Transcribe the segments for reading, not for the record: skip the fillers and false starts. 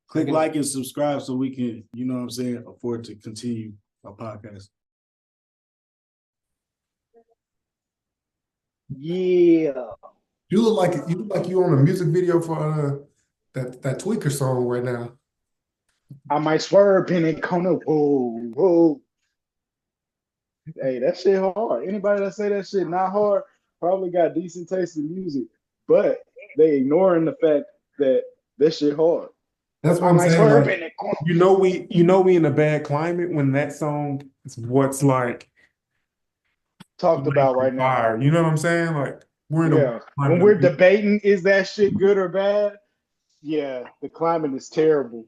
Click like and subscribe so we can, you know what I'm saying, afford to continue our podcast. Yeah. You look like you on a music video for that Tweaker song right now. I might swerve in it, corner. Whoa, whoa. Hey, that shit hard. Anybody that say that shit not hard probably got decent taste in music, but they ignoring the fact that that shit hard. That's what I I'm might saying. swerve Like, in it, corner. we in a bad climate when that song is what's like Talked about right now. fire. You know what I'm saying? Like we're in a Yeah. When we're climate. debating, is that shit good or bad? Yeah, the climate is terrible.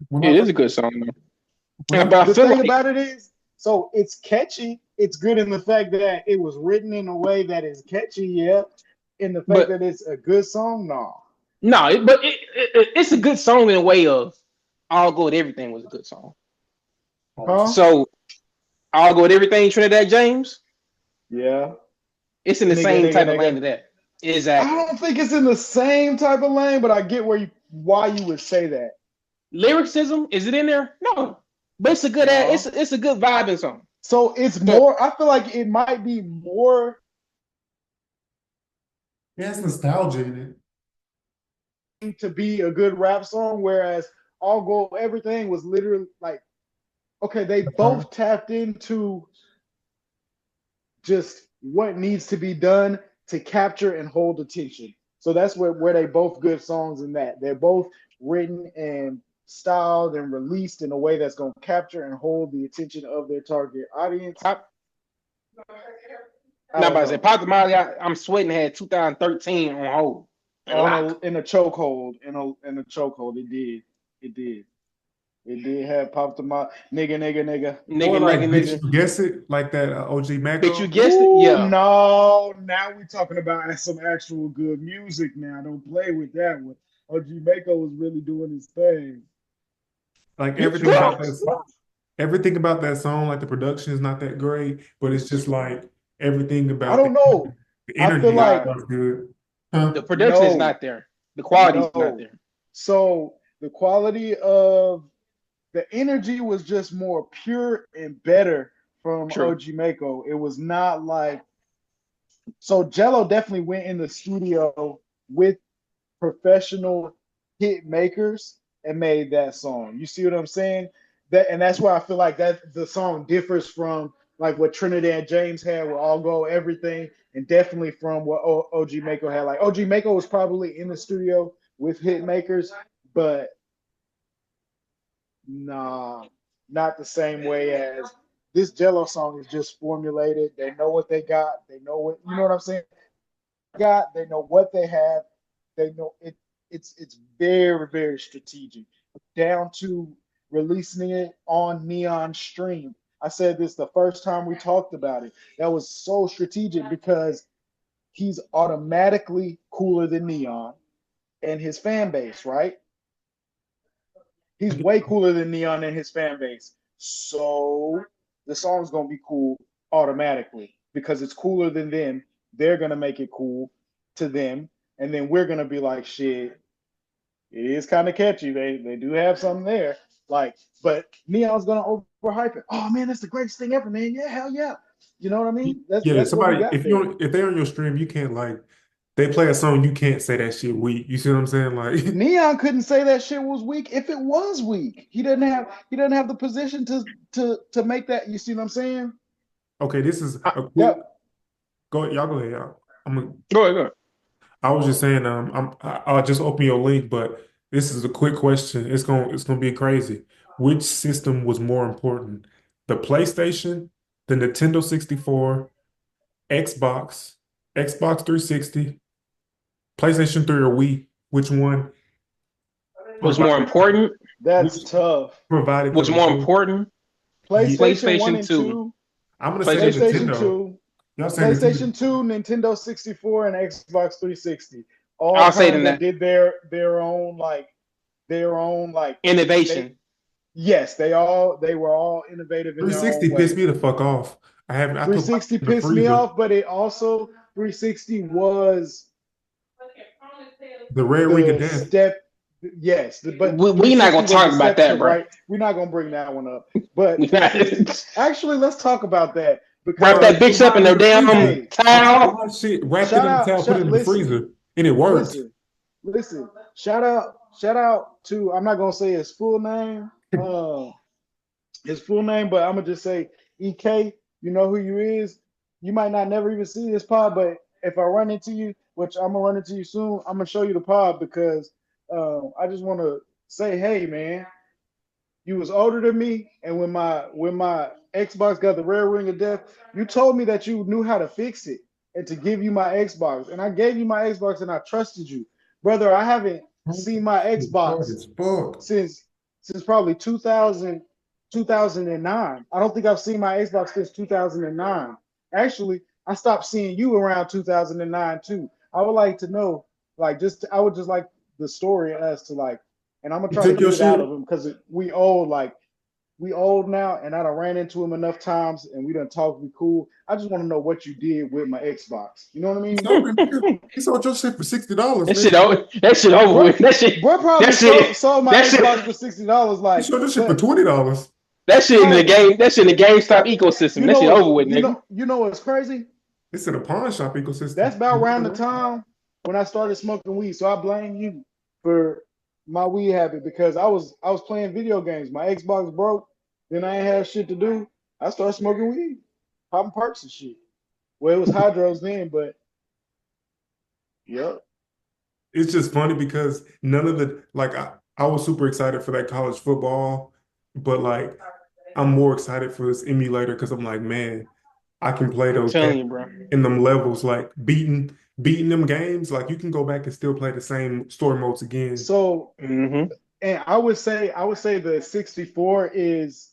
When It I, is a good song, though. when But I The feel thing like about it is, so it's catchy. It's good in the fact that it was written in a way that is catchy, yeah. In the fact but that it's a good song, no. no, it's a good song in a way of All Go with Everything was a good song. Huh? So All Go with Everything, Trinidad James, Yeah. it's in the Nigga, same nigga, type of nigga. lane of that. I Exactly. don't think it's in the same type of lane, but I get why you would say that. Lyricism, is it in there? No. But it's a good No. it's a good vibing song. So it's more. I feel like it might be more it has nostalgia in it. to be a good rap song, whereas All Go Everything was literally like, okay, they both tapped into just what needs to be done to capture and hold attention. So that's where they both good songs in that. They're both written and styled and released in a way that's going to capture and hold the attention of their target audience. Pop, I not don't about to say know. Pop the Molly, I'm sweating had 2013 on hold. In a chokehold, in a chokehold, it did have popped in my nigga. Or like, bitch, Nigga. you guess it, like that OG Bitch, you Mako. guessed it? Ooh, Yeah. no, now we're talking about some actual good music. Now, don't play with that one. OG Mako was really doing his thing. Like You drugs. everything about that song, like the production is not that great, but it's just like everything I about don't know. the I feel energy like is good. Huh? The production is no, not there. The quality is not no. there. So the quality of the energy was just more pure and better from True. OG Mako. It was not like so Jello definitely went in the studio with professional hit makers and made that song. You see what I'm saying? That's why I feel like that the song differs from like what Trinidad James had with All Go Everything, and definitely from what OG Mako had. Like OG Mako was probably in the studio with hit makers, but nah, not the same way as this Jello song is just formulated. They know what they got. They know what you know what I'm saying. They know what they have. They know it. It's very very strategic, down to releasing it on Neon Stream. I said this the first time we talked about it. That was so strategic because he's automatically cooler than Neon and his fan base, right? He's way cooler than Neon and his fan base. So the song's gonna be cool automatically because it's cooler than them. They're gonna make it cool to them, and then we're gonna be like, shit, it is kind of catchy. They do have something there. Like, but Neon's gonna overhype it. Oh man, that's the greatest thing ever, man. Yeah, hell yeah. You know what I mean? Yeah, That's what we somebody got there. if they're on your stream, you can't like they play a song, you can't say that shit weak. You see what I'm saying? Like Neon couldn't say that shit was weak if it was weak. He doesn't have the position to make that. You see what I'm saying? okay, this is I, a quick Yep. y'all go ahead, y'all. go ahead, go ahead. I was just saying, I'll just open your link, but this is a quick question. It's gonna be crazy. Which system was more important? The PlayStation, the Nintendo 64, Xbox, Xbox 360, PlayStation 3 or Wii? Which one Was more provided important? which That's tough. provided the Was more most? important? Yeah, PlayStation 1 PlayStation and 2. 2, I'm gonna say PlayStation 2. PlayStation Nintendo. 2, Y'all saying Nintendo? PlayStation 2, Nintendo 64, and Xbox 360. All I'll say kind than of that. did their own they Innovation. yes, they were all innovative in their own 360 pissed way. me the fuck off. I put mine 360 in the pissed me freezer. off, but it also 360 was The red ring of the death. step. Yes, but We not 360 gonna was talk the about step that, to bro. right. We're not gonna bring that one up. But We not. 360. Actually, let's talk about that Wrap because that bitch up in In their the freezer. damn hey, I took towel. my shit, wrapped it shout in the out, towel, put it in the listen, freezer, and it worked. listen. Shout out to I'm not gonna say his full name, but I'm gonna just say EK. You know who you is. You might not never even see this pod, but if I run into you, which I'm gonna run into you soon, I'm gonna show you the pod because I just want to say, hey man, you was older than me, and when my Xbox got the rare ring of death, you told me that you knew how to fix it and to give you my Xbox, and I gave you my Xbox, and I trusted you, brother. I haven't seen my Hard Xbox as fuck. since probably 2009. I don't think I've seen my Xbox since 2009. Actually, I stopped seeing you around 2009 too. I would like to know, I would just like the story as to like, and I'm gonna You try to took get your it out shit? of him because we old now, and I done ran into him enough times, and we done talked. We cool. I just want to know what you did with my Xbox. You know what I You mean? sold it, nigga. You sold your shit for $60, That shit nigga. over. That shit over with. That shit. Bro probably That shit. sold my That Xbox shit. for $60. You Like, sold your shit for but $20. That shit in the bro, game. That shit in the GameStop ecosystem. That shit over with, nigga. you know what's crazy? It's in a pawn shop ecosystem. That's about around the time when I started smoking weed. So I blame you for my weed habit because I was playing video games. My Xbox broke, then I ain't have shit to do. I started smoking weed, popping perks and shit. Well, it was hydros then, but yep. It's just funny because none of the like I was super excited for that college football, but like I'm more excited for this emulator because I'm like, man, I can play I'm those telling games you, bro. in them levels, like beating them games. Like you can go back and still play the same story modes again. So, Mm-hmm. and I would say the 64 is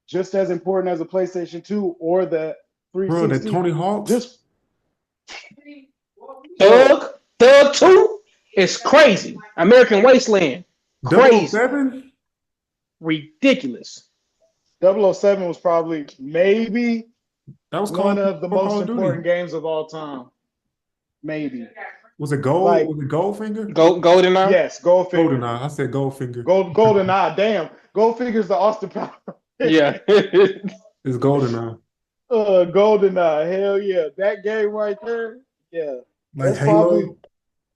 just as important as a PlayStation 2 or the Bro, that 360. Tony Hawk's Just bro, Thug 2 is crazy. American Wasteland, crazy, 007, ridiculous. 007 was probably maybe that was one Call of the for most Call of Duty. important games of all time. Maybe. Was it Gold? Like, Was it Goldfinger? GoldenEye. yes, Goldfinger. Goldeneye. I said Goldfinger. Golden Eye. Damn. Goldfinger's the Austin Power. Yeah. It's Goldeneye. Golden Eye. Hell yeah. That game right there. Yeah. Like That's probably Halo.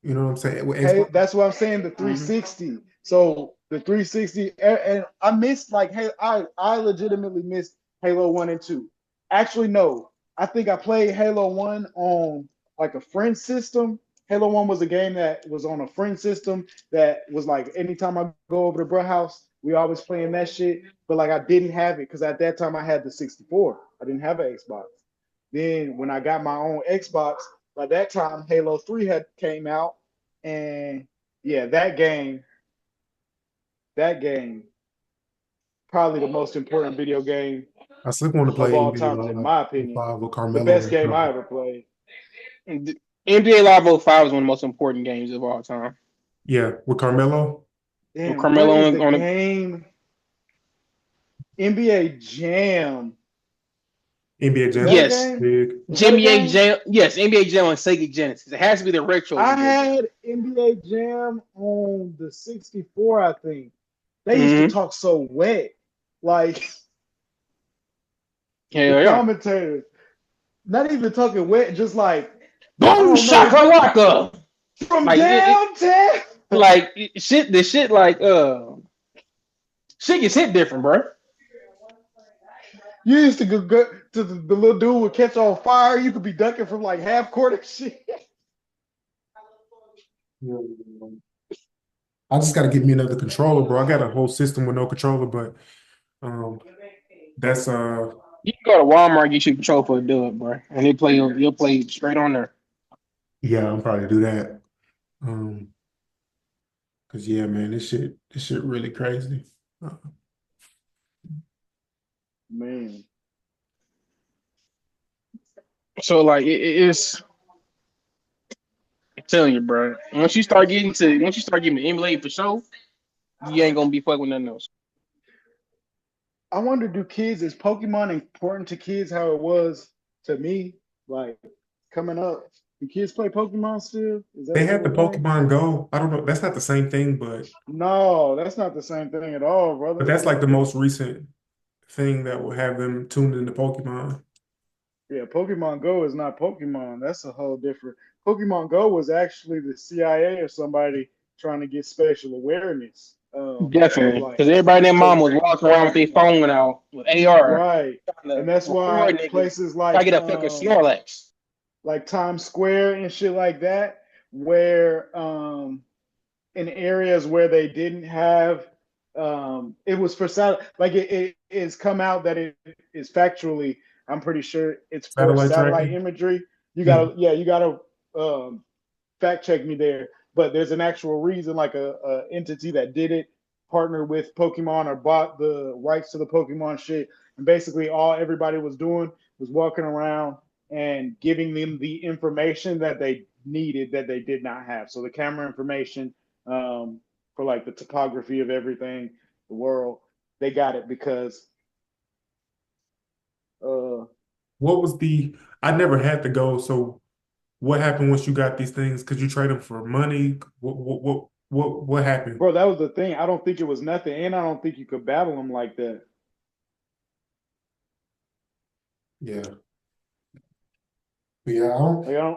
You know what I'm saying? With hey, Xbox. that's what I'm saying. The Mhm. 360. So the 360, and I missed like hey, I legitimately missed Halo 1 and 2. Actually, no. I think I played Halo 1 on like a friend system. Halo 1 was a game that was on a friend system that was like anytime I go over to bro house, we always playing that shit. But like I didn't have it because at that time I had the 64. I didn't have an Xbox. Then when I got my own Xbox, by that time Halo 3 had came out, and yeah, that game, probably the most important video game I still want to of play all NBA times, in my Live opinion. 5 with The Carmelo. best game I ever played. NBA Live 05 is one of the most important games of all time. Yeah, with Carmelo. Damn, Carmelo what is the on a game? NBA Jam. NBA Jam That was yes, game? big. Is that a NBA game? Jam. Yes, NBA Jam on Sega Genesis. It has to be the retro. I edition. had NBA Jam on the 64, I think. They used to Mhm. talk so wet. Like the Hell yeah. commentators, not even talking wet, just like, I Boom don't know, shakalaka. from Like downtown. like shit. The shit like shit gets hit different, bro. You used to go to the little dude would catch on fire. You could be ducking from like half court and shit. I just got to get me another controller, bro. I got a whole system with no controller, but um, that's You can go to Walmart and get your control for a dub, bro, and you'll play straight on there. yeah, I'm probably do that. Cause yeah, man, this shit really crazy. Man, So like it's. I'm telling you, bro. Once you start getting to emulate for sure, you ain't gonna be fucking with nothing else. I wonder, is Pokemon important to kids how it was to me, like coming up? Do kids play Pokemon still? Is that They still had the a thing? Pokemon Go. I don't know. That's not the same thing, No, that's not the same thing at all, but brother. that's like the most recent thing that will have them tuned into Pokemon. Yeah, Pokemon Go is not Pokemon. That's a whole different. Pokemon Go was actually the CIA or somebody trying to get spatial awareness. Definitely, Like, because everybody and their mom so was walking around with their phone out with AR, right, trying and to that's why record niggas, places try to get a fucking Snorlax. like Times Square and shit like that, where in areas where they didn't have it was for like it is come out that it is factually, I'm pretty sure it's for Satellite satellite tracking. imagery. You Yeah. gotta you gotta fact check me there, but there's an actual reason, like a entity that did it partnered with Pokemon or bought the rights to the Pokemon shit, and basically all everybody was doing was walking around and giving them the information that they needed that they did not have. So the camera information, for like the topography of everything, the world, they got it because What was the? I never had to go. So what happened once you got these things? Could you trade them for money? What happened? bro, that was the thing. I don't think it was nothing, and I don't think you could battle them like that. Yeah. Yeah. I don't, Like I yeah.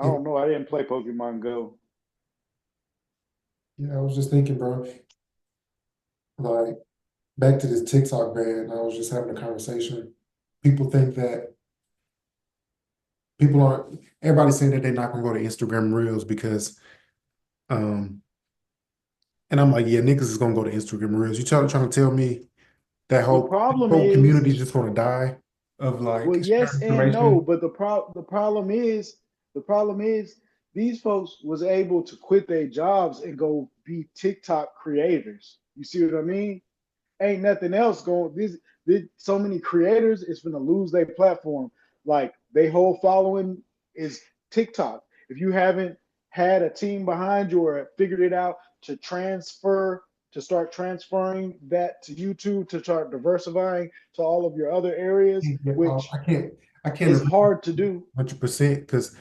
don't know. I didn't play Pokemon Go. Yeah. I was just thinking, bro. Like back to this TikTok ban. I was just having a conversation. People think that people aren't. Everybody's saying that they're not gonna go to Instagram Reels because um. And I'm like, yeah, niggas is gonna go to Instagram Reels. You trying to tell me that The whole problem whole is, community is just gonna die of well, like yes sharing and no, information? but the problem is these folks was able to quit their jobs and go be TikTok creators. You see what I mean? Ain't nothing else going. This so many creators is gonna lose their platform. Like they whole following is TikTok. If you haven't had a team behind you or figured it out to start transferring that to YouTube, to start diversifying to all of your other areas, which I can't is agree hard to do. 100% because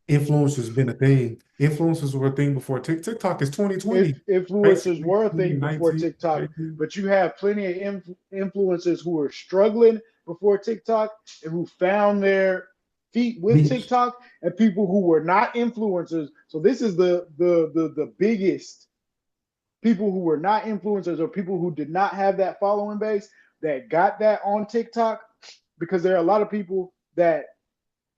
influencers been a thing. Influencers were a thing before TikTok is 2020, If influencers basically were a thing before 2019, TikTok, 18. but you have plenty of influencers who were struggling before TikTok and who found their feet with Niche. TikTok, and people who were not influencers. So this is the biggest people who were not influencers or people who did not have that following base that got that on TikTok, because there are a lot of people that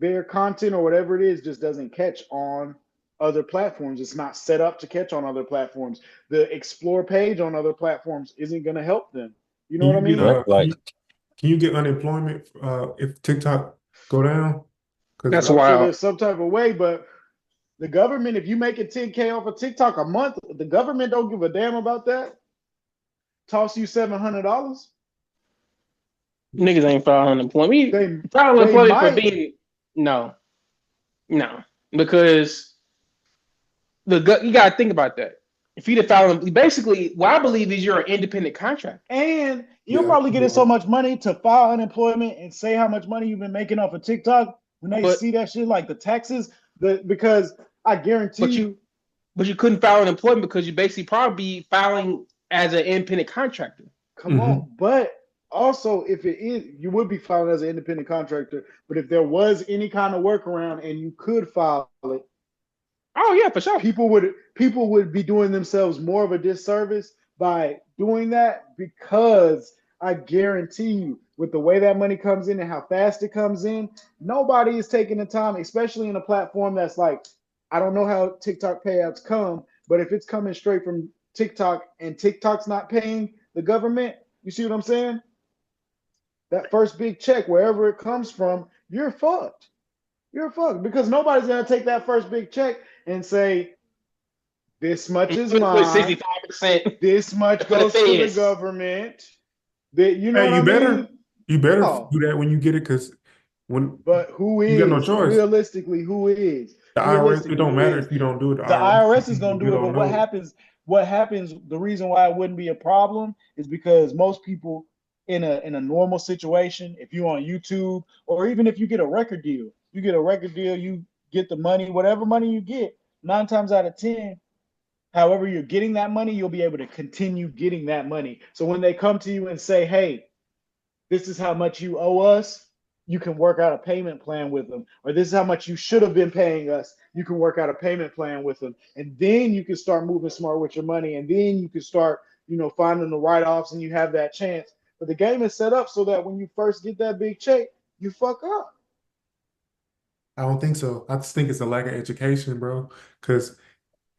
their content or whatever it is just doesn't catch on other platforms. It's not set up to catch on other platforms. The explore page on other platforms isn't going to help them. You know Can what I you get mean? Right, like can you get unemployment if TikTok go down? Because That's I'm sure wild. there's some type of way, but the government, if you make it 10K off of TikTok a month, the government don't give a damn about that. Toss you $700. Niggas ain't filing unemployment. They Filing they unemployment for might. being no, because you gotta think about that. If you'd have filed, basically, what I believe is you're an independent contractor. And you're yeah, probably getting so much money to file unemployment and say how much money you've been making off of TikTok when they But see that shit, like the taxes. Because I guarantee but you but you couldn't file unemployment because you basically probably be filing as an independent contractor. come on. But also, if it is, you would be filing as an independent contractor. But if there was any kind of workaround and you could file it, Oh yeah, for sure. people would be doing themselves more of a disservice by doing that, because I guarantee you, with the way that money comes in and how fast it comes in, nobody is taking the time, especially in a platform that's like, I don't know how TikTok payouts come, but if it's coming straight from TikTok and TikTok's not paying the government, you see what I'm saying? That first big check, wherever it comes from, you're fucked. You're fucked, because nobody's gonna take that first big check and say, this much is Put mine, 65% this much for the goes to the feds. government. That, you know Hey, what I mean? you better Oh, do that when you get it because when but who you got no is choice. realistically? Who is The IRS, it realistically? don't Who matter is if you don't do it. The the IRS, IRS is gonna you do it? But don't know. what happens? The reason why it wouldn't be a problem is because most people in a normal situation, if you're on YouTube, or even if you get a record deal, you get the money, whatever money you get, 9 times out of 10, however you're getting that money, you'll be able to continue getting that money. So when they come to you and say, hey, this is how much you owe us, you can work out a payment plan with them. Or this is how much you should have been paying us, you can work out a payment plan with them. And then you can start moving smart with your money. And then you can start, finding the write-offs, and you have that chance. But the game is set up so that when you first get that big check, you fuck up. I don't think so. I just think it's a lack of education, bro. Because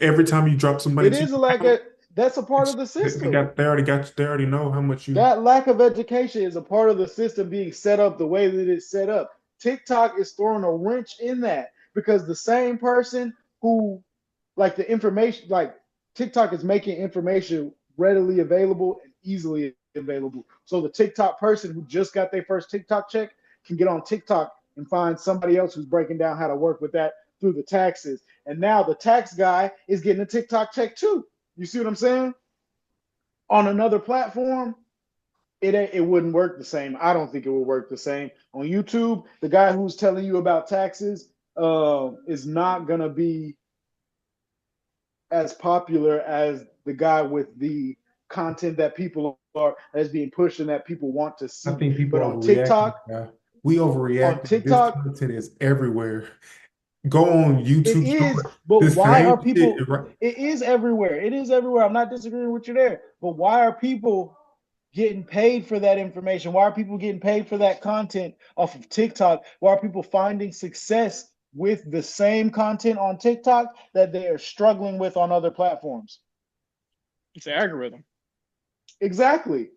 every time you drop some money It to is a your lack account, of, that's a part of the they system. they already know how much you. That lack of education is a part of the system being set up the way that it's set up. TikTok is throwing a wrench in that, because the same person who, like, the information, like, TikTok is making information readily available and easily available. So the TikTok person who just got their first TikTok check can get on TikTok and find somebody else who's breaking down how to work with that through the taxes. And now the tax guy is getting a TikTok check too. You see what I'm saying? On another platform, it wouldn't work the same. I don't think it would work the same. On YouTube, the guy who's telling you about taxes is not gonna be as popular as the guy with the content that people are as being pushed and that people want to see. I think people But on overreact. TikTok, We on overreact. This TikTok, content is everywhere. Go on it YouTube is. Short. But The why same are shit. people? It is everywhere. It is everywhere. I'm not disagreeing with you there. But why are people getting paid for that information? Why are people getting paid for that content off of TikTok? Why are people finding success with the same content on TikTok that they are struggling with on other platforms? It's the algorithm. Exactly.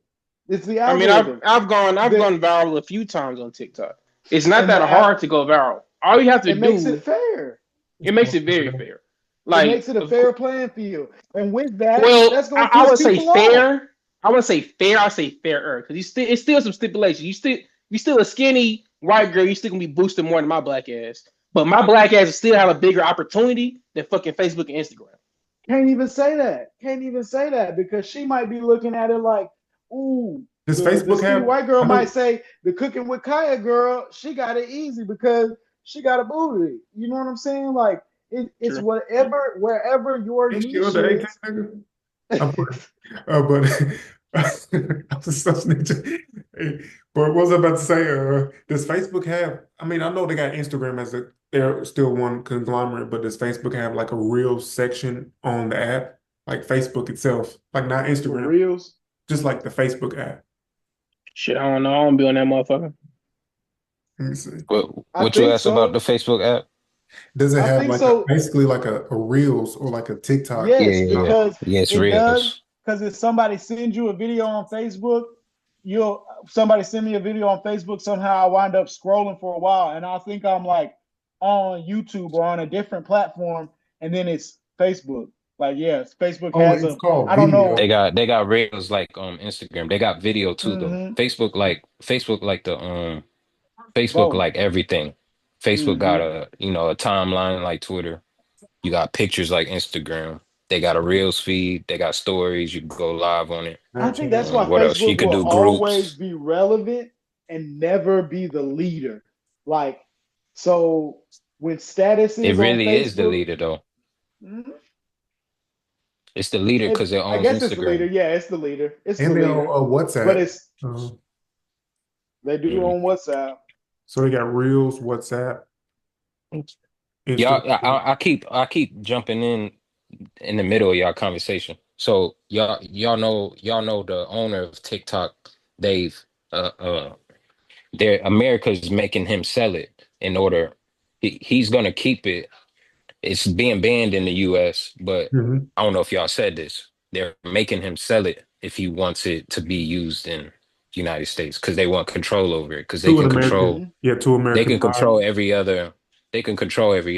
It's the I mean, algorithm. I've gone The- viral a few times on TikTok. It's not And that the hard to go viral. All you have to it makes do, it fair. it makes it very fair. It Like, makes it a fair playing field. And with that, well, that's gonna I piss would say people off. fair. I would say fair. I say fairer, because it's still some stipulations. You still a skinny white girl. You still gonna be boosted more than my black ass. But my black ass still have a bigger opportunity than fucking Facebook and Instagram. Can't even say that. Can't even say that, because she might be looking at it like, ooh, Does the Facebook skinny have? white girl I know- might say the cooking with Kaya girl, she got it easy because she got a booty. You know what I'm saying? Like it's True. wherever your Ain't she niche under 18, is. nigga? But I'm just so snitching. Hey, but what was I about to say? Does Facebook have? I mean, I know they got Instagram as they're still one conglomerate, but does Facebook have like a real section on the app, like Facebook itself, like not For Instagram, reals. just like the Facebook app? Shit, I don't know. I don't be on that motherfucker. Let me see. I What you think asked about the so. Facebook app? Does it I have think like so. basically like a Reels or like a TikTok? Yeah, Yes, yeah, yeah. because Yes, it does. Reels. Because if somebody sends you a video on Facebook, somebody send me a video on Facebook, somehow I wind up scrolling for a while, and I think I'm like on YouTube or on a different platform, and then it's Facebook. Like, yes, Facebook Oh, has it's a, called I don't video. know. They got Reels like Instagram. They got video too though. Mm-hmm. Facebook like the Facebook Both. like everything. Facebook got Mm-hmm. a timeline like Twitter. You got pictures like Instagram. They got a Reels feed. They got stories. You can go live on it. I think that's why What else? You Facebook could will do always groups. be relevant and never be the leader. Like, so when status It is on really is the Facebook, leader though. mhm, It's the leader because it I owns guess it's the leader. Instagram. Yeah, it's the leader. It's the And they on leader. But WhatsApp. they do Mhm. on WhatsApp. So they got Reels, WhatsApp, Y'all, Instagram. I keep jumping in the middle of y'all conversation. So y'all know the owner of TikTok, Dave. America's making him sell it in order. He's gonna keep it. It's being banned in the U.S., but Mhm. I don't know if y'all said this. They're making him sell it if he wants it to be used in the United States because they want control over it because Two in American, Mm-hmm. yeah, two they American can live. control every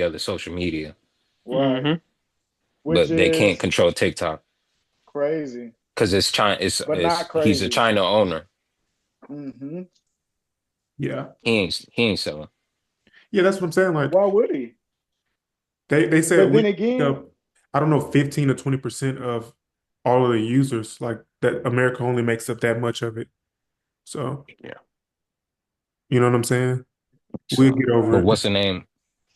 other social media, Right. Mm-hmm. Which but they can't is control TikTok crazy, because it's China. but not It's he's a crazy. China owner. Mm-hmm. Yeah, He ain't selling. yeah, that's what I'm saying. Like Why would he? they said But we then picked again, up, I don't know, 15 or 20% of all of the users. Like that, America only makes up that much of it. So, Yeah. you know what I'm saying? We'll get over But it. what's the name?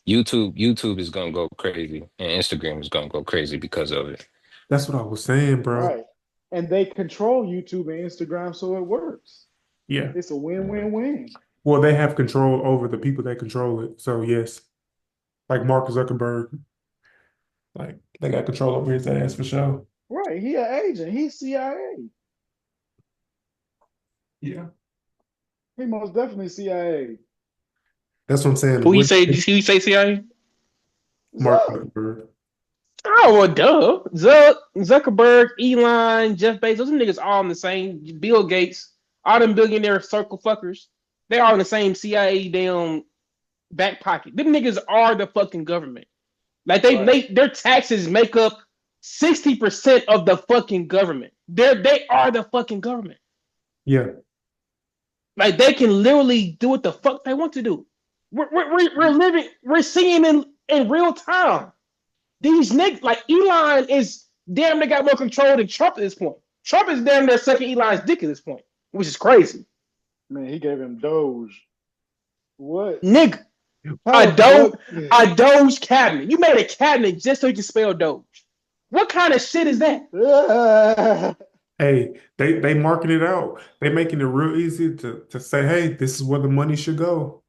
YouTube is gonna go crazy, and Instagram is gonna go crazy because of it. That's what I was saying, bro. Right. And they control YouTube and Instagram, so it works. Yeah. It's a win-win-win. Well, they have control over the people that control it. So yes, like Mark Zuckerberg, like they got control over his ass for sure. Right. He an agent. He's CIA. Yeah. He most definitely CIA. That's what I'm saying. Who you say? Who you say CIA? Mark Zuck. Zuckerberg. Oh, well, duh. Zuckerberg, Elon, Jeff Bezos, those niggas all in the same. Bill Gates, all them billionaire circle fuckers. They all in the same CIA damn back pocket. Them niggas are the fucking government. Like Right. their taxes make up 60% of the fucking government. They are the fucking government. Yeah. Like they can literally do what the fuck they want to do. We're seeing in real time. These niggas, like Elon is damn near got more control than Trump at this point. Trump is damn near sucking Elon's dick at this point, which is crazy. Man, he gave him Doge. What? Nigga, How a Doge cabinet. You made a cabinet just so you can spell Doge. What kind of shit is that? Hey, they marking it out. They making it real easy to say, hey, this is where the money should go.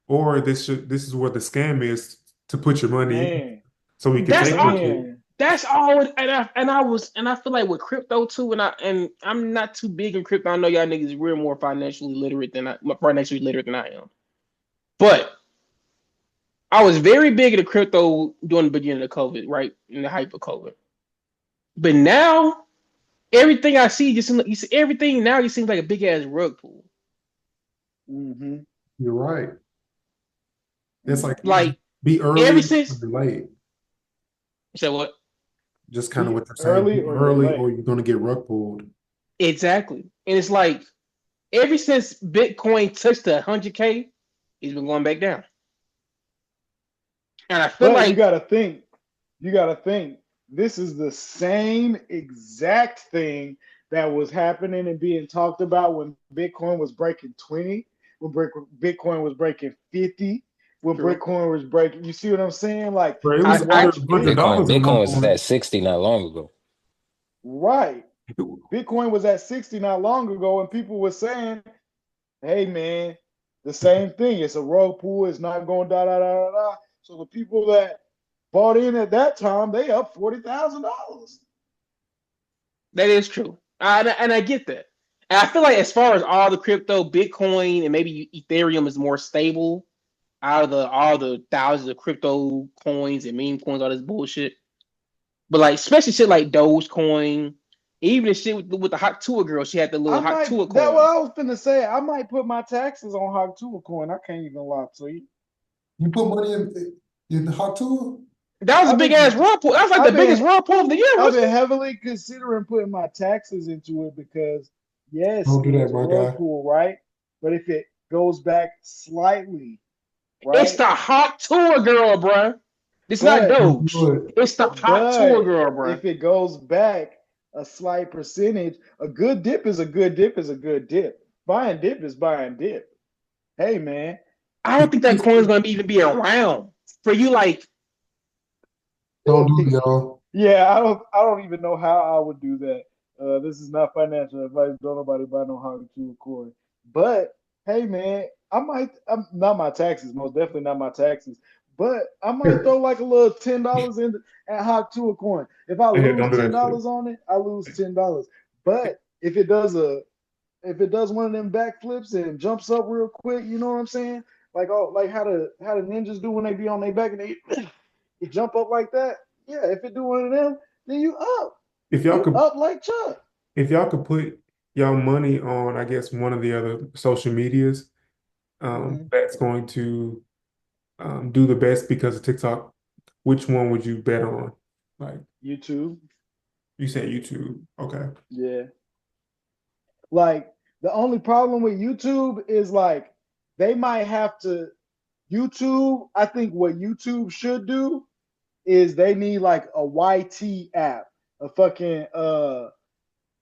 Or this is where the scam is to put your money in. Man. So we can That's take all. it. That's all. And I feel like with crypto too, and I'm not too big in crypto. I know y'all niggas real more financially literate than I am. But I was very big into crypto during the beginning of COVID, right? In the hype of COVID. But now everything I see you see everything now just seems like a big ass rug pull. Mm-hmm. You're right. It's Like be early ever or since be late. you said what? Just kind of Be what they're saying. early Be or you're early late. or you're gonna get rug pulled. Exactly. And it's like ever since Bitcoin touched the 100K, he's been going back down. And I feel But like you gotta think, this is the same exact thing that was happening and being talked about when Bitcoin was breaking 20, when Bitcoin was breaking 50, when True. Bitcoin was breaking. You see what I'm saying? Like, Bro, it I, was I under $100 at Bitcoin one was point. at 60 not long ago. right. Bitcoin was at 60 not long ago, and people were saying, hey man, the same thing. It's a rug pull, it's not going da da da da da. So the people that bought in at that time, they up $40,000. that is true. And I get that. And I feel like as far as all the crypto, Bitcoin and maybe Ethereum is more stable out of all the thousands of crypto coins and meme coins, all this bullshit. But like especially shit like Dogecoin, even the shit with the Hot Tour girl, she had the little Hot Tour That coin. what I was finna say. I might put my taxes on Hog Tour coin. I can't even lie to you. You put money in the hot tool? That was a I've big been- ass rug pull. That was like I've the biggest been- rug pull of the year. I've wasn't been it? heavily considering putting my taxes into it because yes, Don't do that, it's a my rug guy. pull, right? But if it goes back slightly, It's right? the Hot Tour girl, bruh. It's But- not Doge. Good. It's the Hot But Tour girl, bruh. if it goes back a slight percentage, a good dip is a good dip is a good dip. Buying dip is buying dip. Hey man, I don't think that coin's gonna even be around for you. Like, Don't do it, y'all. yeah, I don't even know how I would do that. This is not financial advice. Don't nobody buy no Hog Tour coin. But hey man, I'm not my taxes, most definitely not my taxes. But I might throw like a little $10 in at Hog Tour coin. If I Hey, lose don't do that $10 on it, I lose $10. But if it does one of them backflips and jumps up real quick, you know what I'm saying? Like how the ninjas do when they be on their back and they jump up like that. Yeah, if it do one of them, then you up. If y'all You could up like Chuck. if y'all could put y'all money on, I guess, one of the other social medias, that's going to do the best because of TikTok, which one would you bet on? Like YouTube. you said YouTube. Okay. Yeah. Like the only problem with YouTube is like they might have to YouTube. I think what YouTube should do is they need like a YT app, a fucking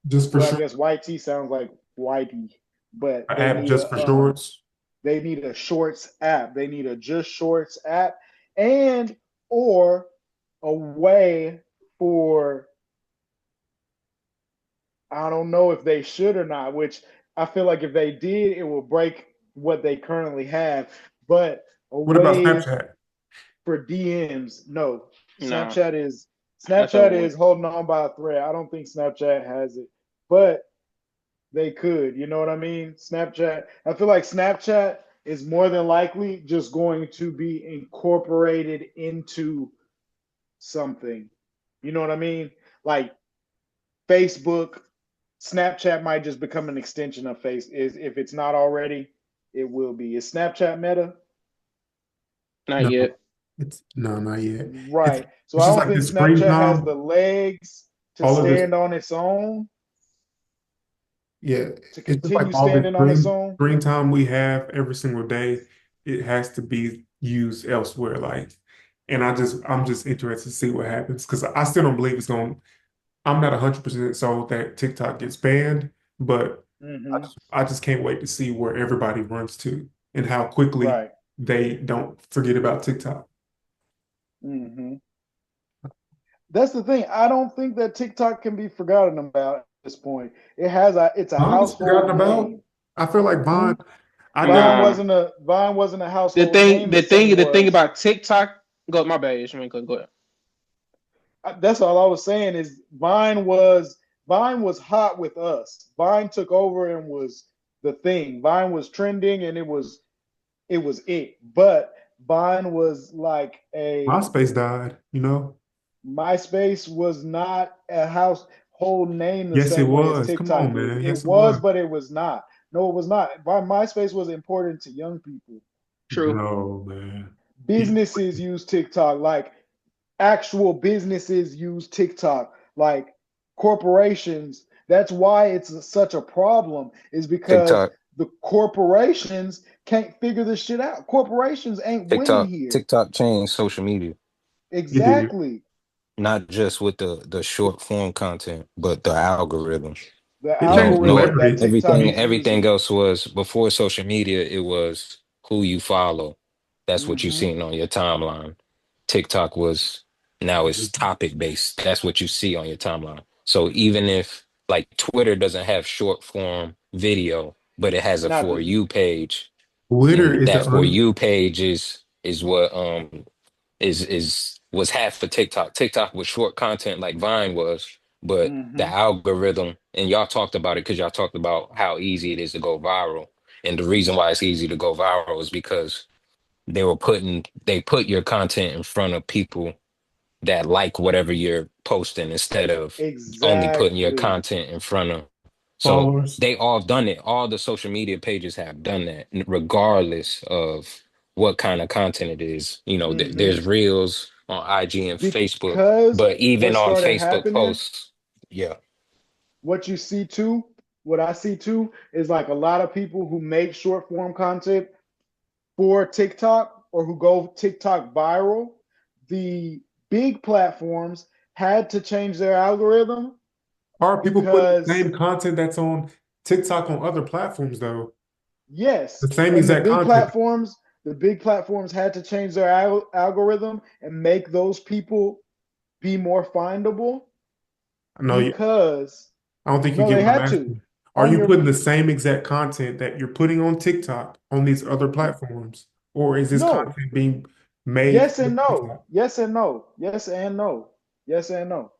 Just for well, I sure. guess YT sounds like Whitey, but An they app need just for shorts. they need a shorts app. They need a just shorts app and or a way for, I don't know if they should or not, which I feel like if they did, it will break what they currently have. But a What about way Snapchat? for DMs, no. Nah, Snapchat that's over is with. holding on by a thread. I don't think Snapchat has it, but they could. You know what I mean? Snapchat. I feel like Snapchat is more than likely just going to be incorporated into something. You know what I mean? Like Facebook, Snapchat might just become an extension of Face. Is if it's not already, it will be. Is Snapchat Meta? Not No, yet. not yet. It's Right. So it's I just don't like think this screen Snapchat has time. the legs to All of this, stand on its own, yeah. to It's just like continue all this standing on its own. screen time we have every single day. It has to be used elsewhere. Like, and I'm just interested to see what happens because I still don't believe it's going. I'm not 100% sold that TikTok gets banned, but Hmm. I just can't wait to see where everybody runs to and how quickly Right. they don't forget about TikTok. Hmm. That's the thing. I don't think that TikTok can be forgotten about at this point. It's a Vine is forgotten household about. name. I feel like Hmm? Vine. I Vine never. Nah. wasn't a Vine wasn't a The household thing, name the the same thing, the thing was. about TikTok. Go, my bad. Ishmael, go ahead. That's all I was saying is Vine was hot with us. Vine took over and was the thing. Vine was trending and it was it. But Vine was like a MySpace died. You know. MySpace was not a household name the Yes, it same way as was. Come TikTok on, is. man. It Yes, it was, was. but it was not. No, it was not. MySpace was important to young people. True. No, man. He, Businesses use TikTok, like actual businesses use TikTok, like corporations. That's why it's such a problem, is because TikTok, the corporations can't figure this shit out. Corporations ain't winning here. TikTok changed social media, he did. Exactly. not just with the short form content, but the algorithm. The It No, changed no, algorithm that celebrity. TikTok everything is everything using. else was before social media, it was who you follow. That's what you Hmm. seen on your timeline. TikTok was now it's topic based. That's what you see on your timeline. So even if like Twitter doesn't have short form video, but it has a Not for the you page, Twitter and is that the for you page is what is was half for TikTok. TikTok was short content like Vine was, but the hmm algorithm, and y'all talked about it because y'all talked about how easy it is to go viral. And the reason why it's easy to go viral is because they put your content in front of people that like whatever you're posting instead of only putting your exactly. content in front of. So followers. they all done it. All the social media pages have done that, regardless of what kind of content it is. You know, Hmm. there's reels on IG and Facebook, Because but even what on started Facebook happening, posts, yeah, what you see too, what I see too, is like a lot of people who make short form content for TikTok or who go TikTok viral, the big platforms had to change their algorithm Are people putting the because same content that's on TikTok on other platforms though? yes, The same and exact content. the big platforms had to change their algorithm and make those people be more findable No, because I don't think you no, get they what I'm had to asking. Are on you your putting the same exact content that you're putting on TikTok on these other platforms? Or is this no. content being made Yes for and no. TikTok? Yes and no. Yes and no. Yes and no.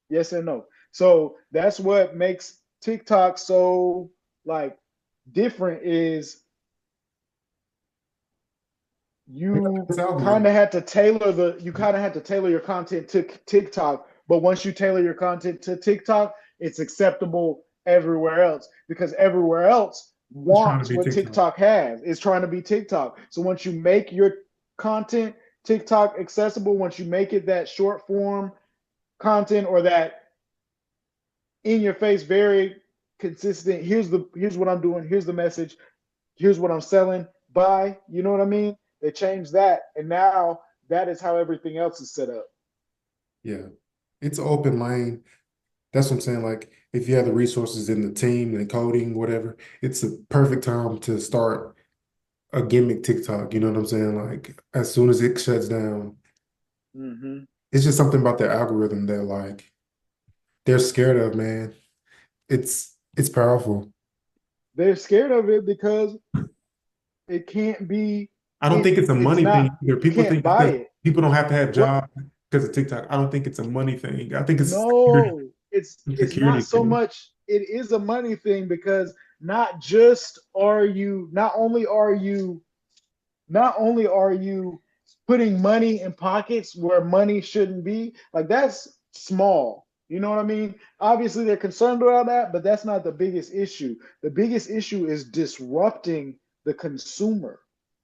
Yes and no. So that's what makes TikTok so like different is you This kind algorithm. of had to tailor your content to TikTok, but once you tailor your content to TikTok, it's acceptable everywhere else because everywhere else It's trying to wants be what TikTok. TikTok has. It's trying to be TikTok. So once you make your content TikTok accessible, once you make it that short form content or that in your face, very consistent. Here's what I'm doing. Here's the message. Here's what I'm selling. Buy. You know what I mean? They changed that, and now that is how everything else is set up. Yeah. It's an open lane. That's what I'm saying. Like, if you have the resources in the team and coding, whatever, it's a perfect time to start a gimmick TikTok. You know what I'm saying? Like, as soon as it shuts down, Hmm. it's just something about the algorithm that like they're scared of, man. It's powerful. They're scared of it because it can't be. I don't think it's a It's money not. thing either. You People can't think buy because it. people don't have to have What? jobs because of TikTok. I don't think it's a money thing. I think it's a security, No, it's not security so thing. much. It is a money thing because not just are you, not only are you putting money in pockets where money shouldn't be, like that's small. You know what I mean? Obviously, they're concerned about that, but that's not the biggest issue. The biggest issue is disrupting the consumer.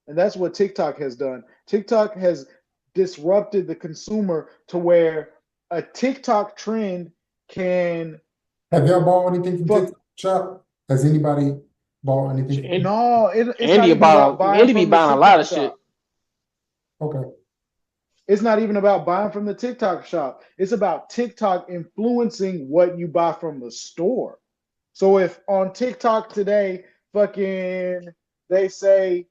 And that's what TikTok has done. TikTok has disrupted the consumer to where a TikTok trend can Have y'all bought anything from fuck. TikTok Shop? Has anybody bought anything from TikTok? No, it's not Andy even about buying Andy be from the buying a lot TikTok of shit. shop. Okay. It's not even about buying from the TikTok shop. It's about TikTok influencing what you buy from the store. So if on TikTok today, fucking they say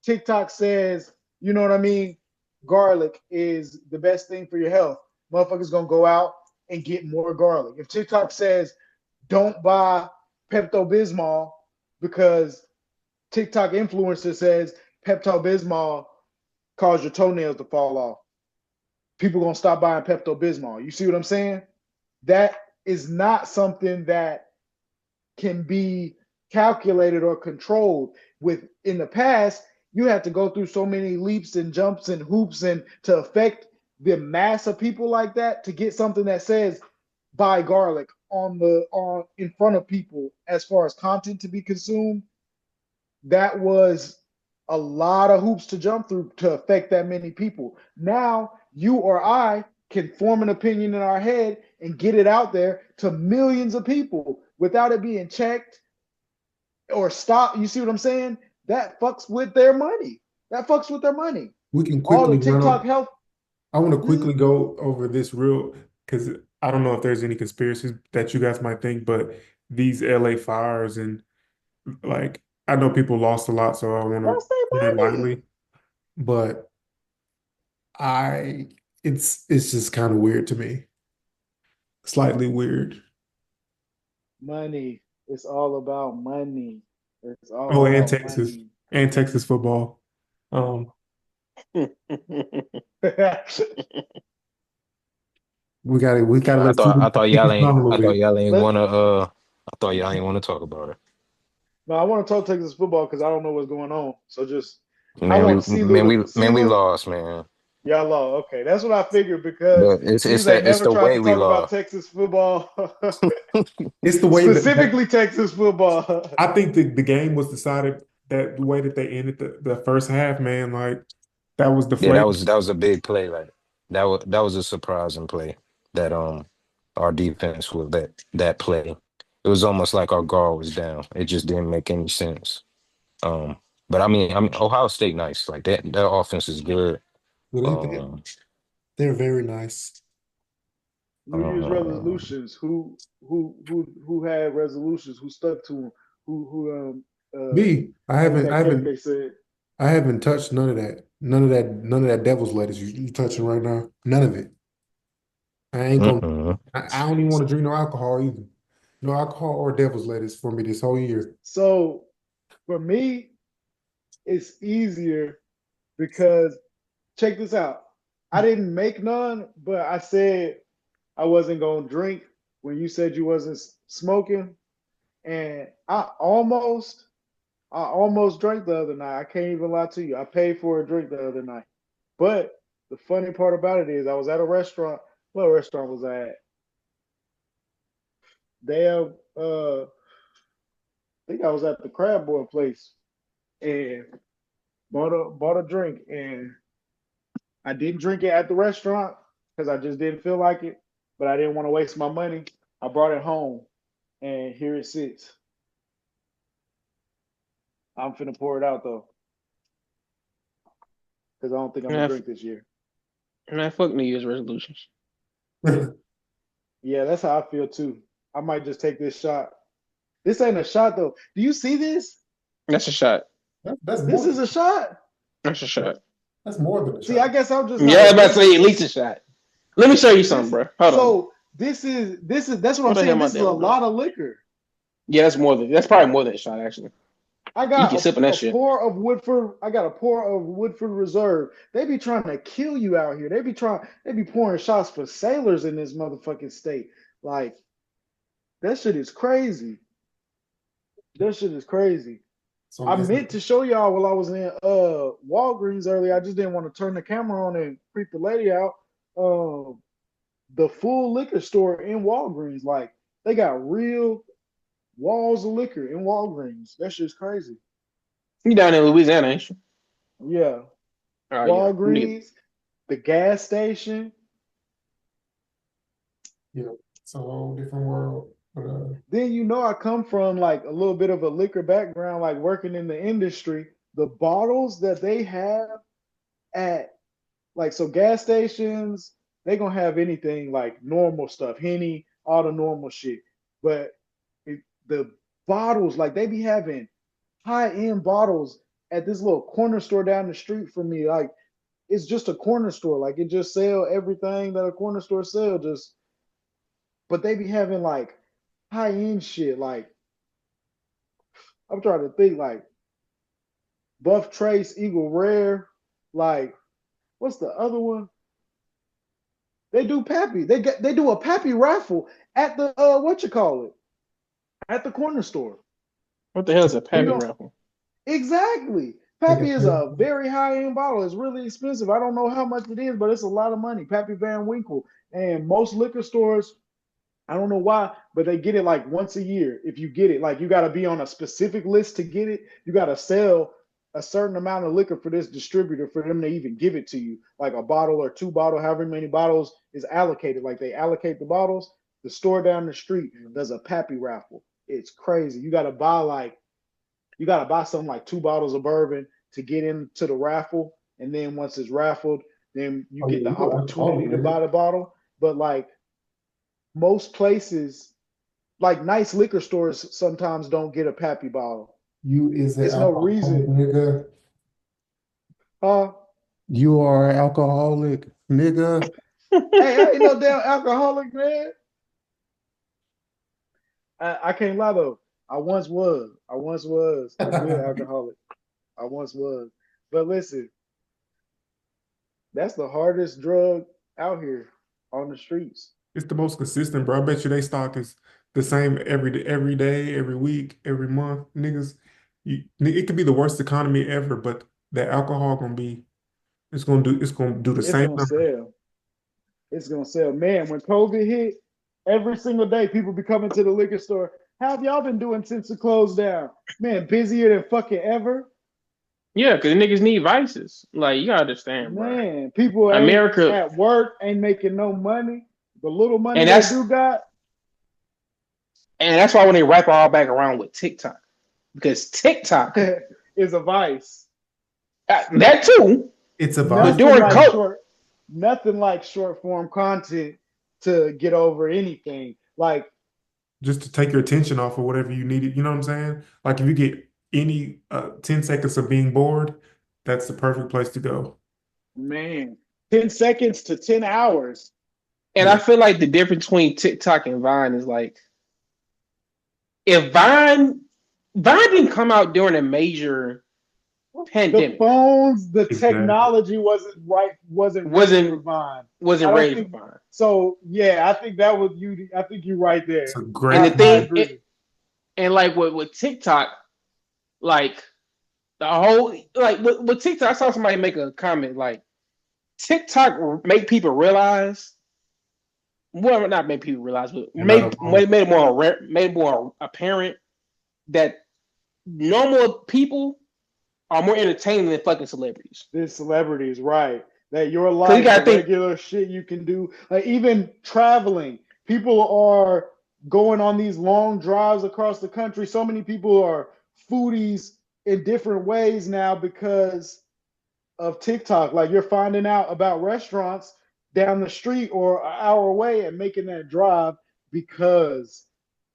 TikTok says, you know what I mean, garlic is the best thing for your health, motherfuckers gonna go out and get more garlic. If TikTok says don't buy Pepto Bismol because TikTok influencer says Pepto Bismol cause your toenails to fall off, people gonna stop buying Pepto Bismol. You see what I'm saying? That is not something that can be calculated or controlled. With in the past, you had to go through so many leaps and jumps and hoops and to affect the mass of people like that to get something that says buy garlic on in front of people as far as content to be consumed. That was a lot of hoops to jump through to affect that many people. Now, you or I can form an opinion in our head and get it out there to millions of people without it being checked or stopped. You see what I'm saying? That fucks with their money. That fucks with their money. We can All the quickly run TikTok on. health. I want to Mhm. quickly go over this real because I don't know if there's any conspiracies that you guys might think, but these LA fires and like I know people lost a lot, so I want to That's their put it money. lightly, but I it's just kind of weird to me. Slightly weird. Money. It's all about money. It's all Oh, about money. And Texas football. Um, we gotta let I thought take y'all his time ain't a little I thought bit. y'all ain't Let wanna I thought y'all ain't wanna talk about it. No, I want to talk Texas football because I don't know what's going on. So just, I Man, want see we Lou. lost, man. Y'all law. Okay, that's what I figured because But niggas ain't it's never the tried way to we talk about lost. Texas football, It's the way that specifically Texas football. I think the game was decided that the way that they ended the first half, man, like that was the Yeah, flavor. that was a big play. Like that was a surprising play that our defense with that play. It was almost like our guard was down. It just didn't make any sense. Um, but I mean Ohio State nice. Like that offense is good. Um, They're very nice. New Year's um resolutions. Who had resolutions? Who stuck to them? Who Me, like that KK said. I haven't touched none of that. None of that devil's lettuce you touching right now. None of it. I ain't gonna mm-mm. I don't even want to drink no alcohol either. No alcohol or devil's lettuce for me this whole year. So for me, it's easier because check this out. I didn't make none, but I said I wasn't gonna drink when you said you wasn't smoking, and I almost drank the other night. I can't even lie to you. I paid for a drink the other night. But the funny part about it is I was at a restaurant. What restaurant was I at? Damn, I think I was at the Crab Boy place and bought a drink, and I didn't drink it at the restaurant because I just didn't feel like it, but I didn't want to waste my money. I brought it home, and here it sits. I'm finna pour it out though, because I don't think I'm gonna man, drink this year. man, fuck New Year's resolutions. Yeah, that's how I feel too. I might just take this shot. This ain't a shot though. Do you see this? That's a shot. That's This more. is a shot. That's a shot. That's more than a See, I shot. guess I'm just Yeah, I was about to say at least a shot. Let me show you something, bro. Hold on. So this is that's what What the I'm hell saying. am I This is a doing, bro? lot of liquor. Yeah, that's probably more than a shot, actually. I You got can sip on that shit. pour of Woodford. I got a pour of Woodford Reserve. They be trying to kill you out here. They be pouring shots for sailors in this motherfucking state. Like that shit is crazy. That shit is crazy. So I it's- meant to show y'all while I was in Walgreens earlier. I just didn't want to turn the camera on and creep the lady out. The full liquor store in Walgreens, like they got real walls of liquor in Walgreens. That shit's crazy. You down in Louisiana, ain't you? Yeah. Oh, yeah. Walgreens, the gas station. yeah, it's a whole different world. But Then you know I come from like a little bit of a liquor background, like working in the industry. The bottles that they have at like so gas stations, they gonna have anything like normal stuff, Henny, all the normal shit. But the bottles, like they be having high-end bottles at this little corner store down the street from me. Like it's just a corner store. Like it just sell everything that a corner store sell. Just but they be having like high-end shit. Like I'm trying to think like Buff Trace, Eagle Rare, like what's the other one? They do Pappy. They do a Pappy raffle at the what you call it? At the corner store. What the hell is a Pappy don't- raffle? Exactly. Pappy is a very high-end bottle. It's really expensive. I don't know how much it is, but it's a lot of money. Pappy Van Winkle. And most liquor stores, I don't know why, but they get it like once a year. If you get it, like you got to be on a specific list to get it. You got to sell a certain amount of liquor for this distributor for them to even give it to you. Like a bottle or two bottle, however many bottles is allocated. Like they allocate the bottles. The store down the street does a Pappy raffle. It's crazy. You got to buy something like 2 bottles of bourbon to get into the raffle. And then once it's raffled, then you get the opportunity to buy the bottle. But like most places, like nice liquor stores sometimes don't get a Pappy bottle. It's no reason. Nigga. You are an alcoholic, nigga. Hey, I ain't no damn alcoholic, man. I can't lie though. I once was a good alcoholic. I once was. But listen, that's the hardest drug out here on the streets. It's the most consistent, bro. I bet you they stock is the same every day, every week, every month. Niggas, it could be the worst economy ever, but the alcohol it's gonna do the It's same gonna number. sell. It's gonna sell. Man, when COVID hit, every single day people be coming to the liquor store. How have y'all been doing since it closed down? Man, busier than fucking ever. Yeah, because niggas need vices. Like, you gotta understand, bro. Man, people ain't America- at work, ain't making no money. The little money And they that's- do got, And that's why when they wrap it all back around with TikTok. Because TikTok, is a vice. that too. It's a But vibe. during Nothing like short form content to get over anything. Like, Just to take your attention off of whatever you needed. You know what I'm saying? Like if you get any 10 seconds of being bored, that's the perfect place to go. man, 10 seconds to 10 hours. And I feel like the difference between TikTok and Vine is like, if Vine didn't come out during a major The pandemic, phones, the Exactly. technology wasn't ready for Vine. wasn't I don't ready think- for Vine. So yeah, I think that was you. I think you're right there. It's a great And the I thing, agree. and like with TikTok, like the whole like with TikTok, I saw somebody make a comment like TikTok make people realize, well, not make people realize, but You're made not alone. made it more apparent that normal people are more entertaining than fucking celebrities. This celebrities, right? That your you life, gotta the think- regular shit you can do, like even traveling. People are going on these long drives across the country. So many people are foodies in different ways now because of TikTok. Like you're finding out about restaurants down the street or an hour away and making that drive because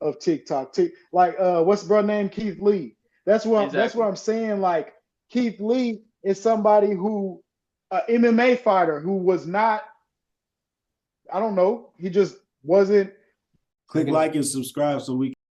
of TikTok. What's the brother name? Keith Lee. That's what Exactly. I'm saying. Like Keith Lee is somebody who, MMA fighter who was not, I don't know, he just wasn't. Click like and subscribe so we